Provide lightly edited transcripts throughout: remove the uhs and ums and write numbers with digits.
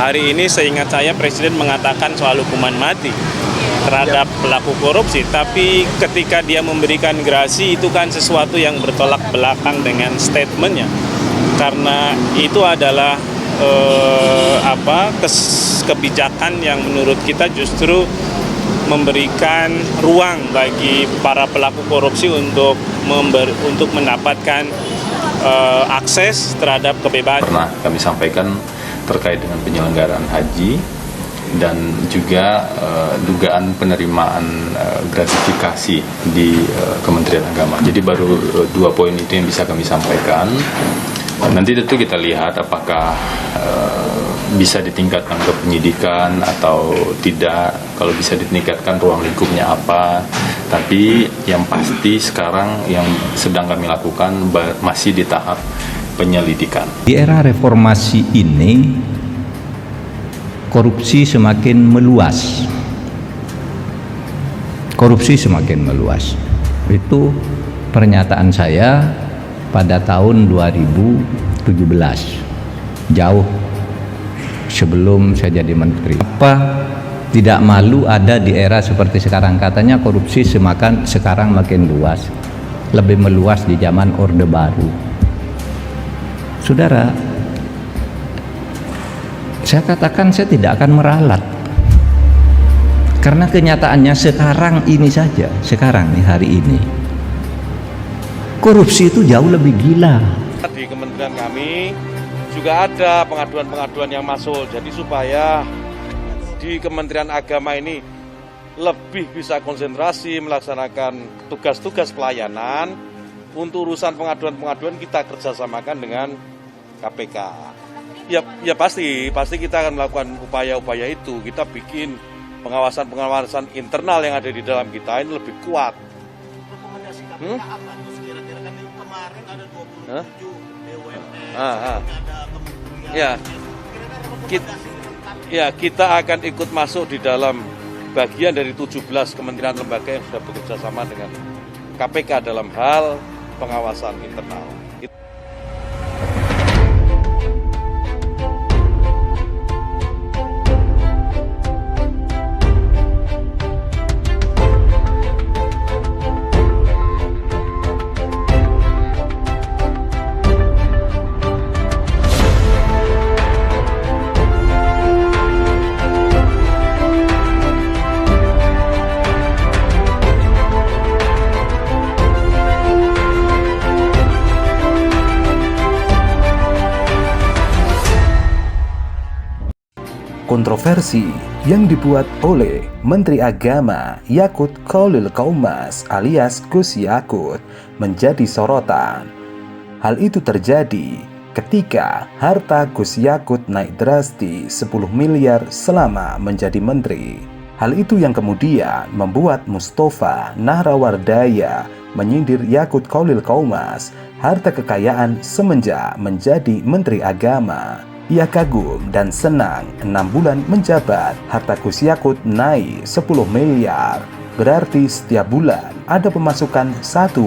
Hari ini seingat saya Presiden mengatakan soal hukuman mati terhadap pelaku korupsi, tapi ketika dia memberikan gerasi itu kan sesuatu yang bertolak belakang dengan statementnya, karena itu adalah kebijakan yang menurut kita justru memberikan ruang bagi para pelaku korupsi untuk mendapatkan akses terhadap kebebasan. Pernah kami sampaikan terkait dengan penyelenggaraan haji dan juga dugaan penerimaan gratifikasi di Kementerian Agama. Jadi baru 2 poin itu yang bisa kami sampaikan. Nanti tentu kita lihat apakah bisa ditingkatkan ke penyidikan atau tidak. Kalau bisa ditingkatkan ruang lingkupnya apa. Tapi yang pasti sekarang yang sedang kami lakukan masih di tahap penyelidikan. Di era reformasi ini, korupsi semakin meluas. Korupsi semakin meluas. Itu pernyataan saya pada tahun 2017, jauh sebelum saya jadi menteri. Apa tidak malu ada di era seperti sekarang? Katanya korupsi sekarang makin luas, lebih meluas di zaman Orde Baru. Saudara, saya katakan saya tidak akan meralat, karena kenyataannya sekarang ini saja, sekarang nih, hari ini korupsi itu jauh lebih gila. Di kementerian kami juga ada pengaduan-pengaduan yang masuk, jadi supaya di Kementerian Agama ini lebih bisa konsentrasi melaksanakan tugas-tugas pelayanan. Untuk urusan pengaduan-pengaduan kita kerjasamakan dengan KPK. Ya pasti kita akan melakukan upaya-upaya itu. Kita bikin pengawasan internal yang ada di dalam kita ini lebih kuat. Rekomendasi KPK apa? Kira-kira kan kemarin ada 27 BUMN, ada kementerian. Kita akan ikut masuk di dalam bagian dari 17 kementerian lembaga yang sudah bekerja sama dengan KPK dalam hal pengawasan internal. Kontroversi yang dibuat oleh Menteri Agama Yakut Khalil Qaumas alias Gus Yakut menjadi sorotan. Hal itu terjadi ketika harta Gus Yakut naik drastis 10 miliar selama menjadi menteri. Hal itu yang kemudian membuat Mustofa Nahrawardaya menyindir Yakut Khalil Qaumas harta kekayaan semenjak menjadi Menteri Agama. Ia kagum dan senang 6 bulan menjabat harta Gus Yakut naik 10 miliar. Berarti setiap bulan ada pemasukan 1,6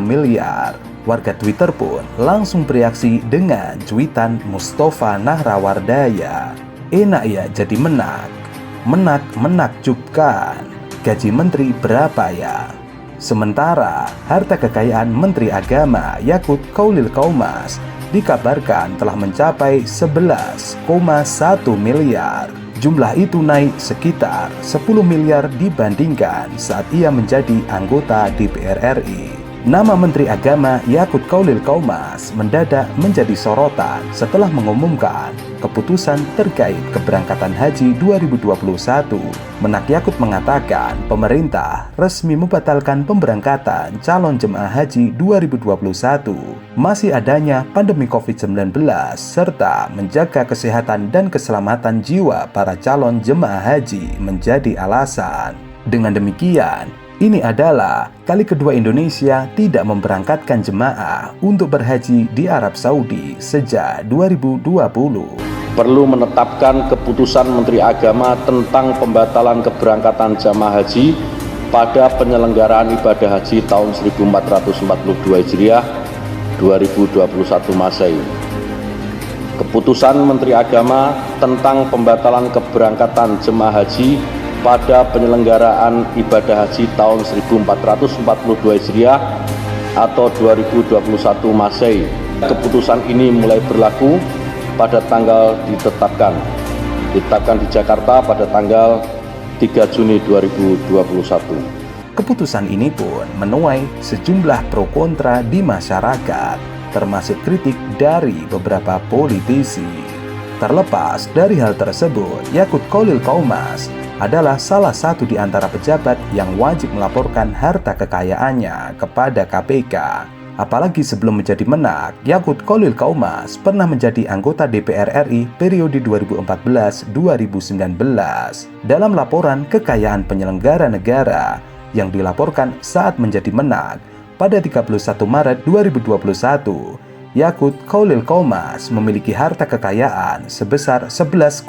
miliar. Warga Twitter pun langsung bereaksi dengan cuitan Mustofa Nahrawardaya. Enak ya jadi menakjubkan. Gaji menteri berapa ya? Sementara harta kekayaan Menteri Agama Yakut Khalil Qaumas dikabarkan telah mencapai 11,1 miliar. Jumlah itu naik sekitar 10 miliar dibandingkan saat ia menjadi anggota DPR RI. Nama Menteri Agama Yakut Khalil Qaumas mendadak menjadi sorotan setelah mengumumkan keputusan terkait keberangkatan haji 2021. Menak Yakut mengatakan pemerintah resmi membatalkan pemberangkatan calon jemaah haji 2021. Masih adanya pandemi COVID-19 serta menjaga kesehatan dan keselamatan jiwa para calon jemaah haji menjadi alasan. Dengan demikian, ini adalah kali kedua Indonesia tidak memberangkatkan jemaah untuk berhaji di Arab Saudi sejak 2020. Perlu menetapkan keputusan Menteri Agama tentang pembatalan keberangkatan jamaah haji pada penyelenggaraan ibadah haji tahun 1442 Hijriah 2021 Masehi. Keputusan Menteri Agama tentang pembatalan keberangkatan jemaah haji pada penyelenggaraan ibadah haji tahun 1442 Hijriah atau 2021 Masehi. Keputusan ini mulai berlaku pada tanggal ditetapkan di Jakarta pada tanggal 3 Juni 2021. Keputusan ini pun menuai sejumlah pro kontra di masyarakat, termasuk kritik dari beberapa politisi. Terlepas dari hal tersebut, Yakut Kholil Qaumas adalah salah satu di antara pejabat yang wajib melaporkan harta kekayaannya kepada KPK. Apalagi sebelum menjadi Menak, Yakut Kholil Qaumas pernah menjadi anggota DPR RI periode 2014-2019. Dalam laporan kekayaan penyelenggara negara yang dilaporkan saat menjadi Menak pada 31 Maret 2021, Yakut Kholil Qaumas memiliki harta kekayaan sebesar 11,1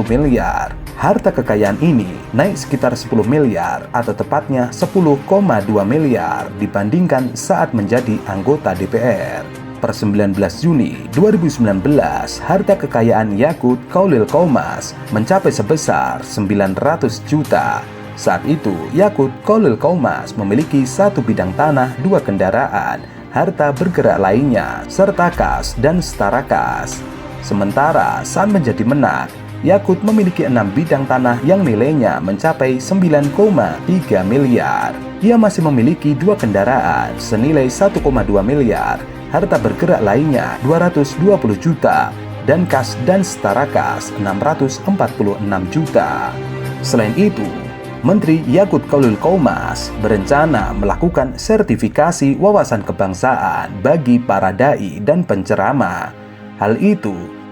miliar. Harta kekayaan ini naik sekitar 10 miliar atau tepatnya 10,2 miliar dibandingkan saat menjadi anggota DPR. Per 19 Juni 2019, harta kekayaan Yakut Kholil Qaumas mencapai sebesar 900 juta. Saat itu, Yakut Kholil Qaumas memiliki 1 bidang tanah, 2 kendaraan, harta bergerak lainnya, serta kas dan setara kas. Sementara saat menjadi Menak, Yakut memiliki 6 bidang tanah yang nilainya mencapai 9,3 miliar. Ia masih memiliki 2 kendaraan senilai 1,2 miliar, harta bergerak lainnya 220 juta, dan kas dan setara kas 646 juta. Selain itu, Menteri Yakut Kholil Qaumas berencana melakukan sertifikasi wawasan kebangsaan bagi para dai dan penceramah.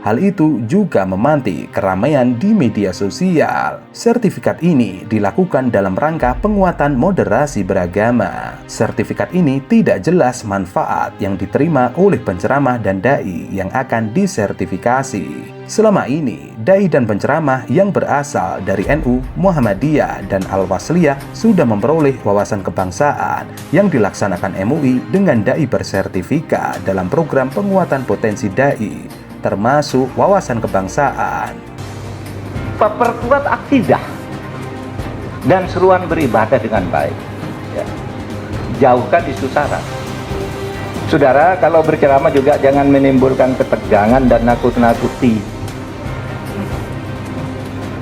Hal itu juga memantik keramaian di media sosial. Sertifikat ini dilakukan dalam rangka penguatan moderasi beragama. Sertifikat ini tidak jelas manfaat yang diterima oleh penceramah dan dai yang akan disertifikasi. Selama ini, dai dan penceramah yang berasal dari NU, Muhammadiyah, dan Al-Wasliyah sudah memperoleh wawasan kebangsaan yang dilaksanakan MUI dengan dai bersertifikat dalam program penguatan potensi dai, termasuk wawasan kebangsaan. Perkuat akidah dan seruan beribadah dengan baik. Ya. Jauhkan isu sara. Saudara, kalau berceramah juga jangan menimbulkan ketegangan dan nakut-nakuti.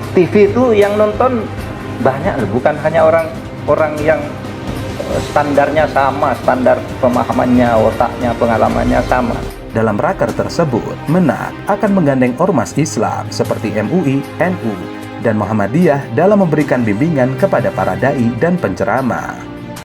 TV itu yang nonton banyak loh, bukan hanya orang yang standarnya sama, standar pemahamannya, otaknya, pengalamannya sama. Dalam raker tersebut, Menak akan menggandeng ormas Islam seperti MUI, NU, dan Muhammadiyah dalam memberikan bimbingan kepada para dai dan penceramah.